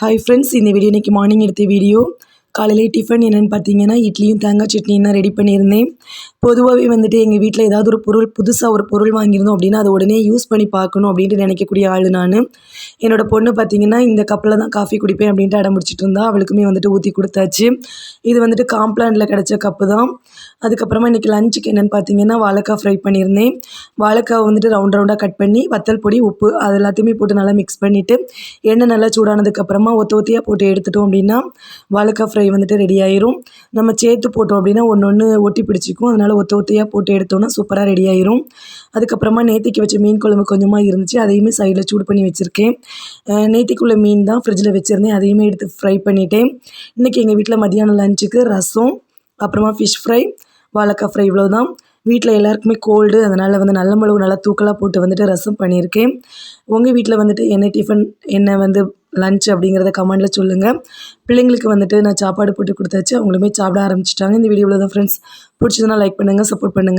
Hi friends, இந்த video இன்றைக்கி morning எடுத்த வீடியோ. காலையிலே டிஃபன் என்னென்னு பார்த்தீங்கன்னா, இட்லியும் தேங்காய் சட்னியும் தான் ரெடி பண்ணியிருந்தேன். பொதுவாகவே வந்துட்டு எங்கள் வீட்டில் ஏதாவது ஒரு பொருள் புதுசாக ஒரு பொருள் வாங்கியிருந்தோம் அப்படின்னா, அதை உடனே யூஸ் பண்ணி பார்க்கணும் அப்படின்ட்டு நினைக்கக்கூடிய ஆள் நான். என்னோடய பொண்ணு பார்த்திங்கன்னா, இந்த கப்பில் தான் காஃபி குடிப்பேன் அப்படின்ட்டு அடம் பிடிச்சிட்டு இருந்தா. அவளுக்குமே வந்துட்டு ஊற்றி கொடுத்தாச்சு. இது வந்துட்டு காம்ப்ளானில் கிடச்ச கப்பு தான். அதுக்கப்புறமா இன்றைக்கி லஞ்சுக்கு என்னென்னு பார்த்தீங்கன்னா, வாழைக்காய் ஃப்ரை பண்ணியிருந்தேன். வாழைக்காவை வந்துட்டு ரவுண்டாக கட் பண்ணி வத்தல் பொடி, உப்பு அது எல்லாத்தையுமே போட்டு நல்லா மிக்ஸ் பண்ணிவிட்டு எண்ணெய் நல்லா சூடானதுக்கப்புறமா ஒத்தியாக போட்டு எடுத்துட்டோம் அப்படின்னா வாழைக்காய் ஃப்ரை வந்துட்டு ரெடி ஆயிரும். நம்ம சேர்த்து போட்டோம் அப்படின்னா ஒன்று ஒட்டி பிடிச்சிக்கும். அதனால் ஒத்தியாக போட்டு எடுத்தோன்னா சூப்பராக ரெடி ஆயிரும். அதுக்கப்புறமா நேத்திக்கு வச்ச மீன் குழம்பு கொஞ்சமாக இருந்துச்சு. அதையுமே சைடில் சூடு பண்ணி வச்சுருக்கேன். நேத்திக்குள்ள மீன் தான் ஃப்ரிட்ஜில் வச்சுருந்தேன். அதையுமே எடுத்து ஃப்ரை பண்ணிட்டேன். இன்றைக்கி எங்கள் வீட்டில் மதியானம் லஞ்சுக்கு ரசம், அப்புறமா ஃபிஷ் ஃப்ரை, வாழைக்காய் ஃப்ரை இவ்வளோ தான். வீட்டில் எல்லாருக்குமே கோல்டு, அதனால் நல்ல மிளகு நல்லா தூக்கலாக போட்டு வந்துட்டு ரசம் பண்ணியிருக்கேன். உங்கள் வீட்டில் வந்துட்டு என்ன டிஃபன், என்ன லன்ச் அப்படிங்கிறத கமெண்டில் சொல்லுங்கள். பிள்ளைங்களுக்கு வந்துட்டு நான் சாப்பாடு போட்டு கொடுத்தாச்சு. அவங்களுமே சாப்பிட ஆரம்பிச்சிட்டாங்க. இந்த வீடியோவில் தான் ஃப்ரெண்ட்ஸ். பிடிச்சதுன்னா லைக் பண்ணுங்கள், சப்போர்ட் பண்ணுங்கள்.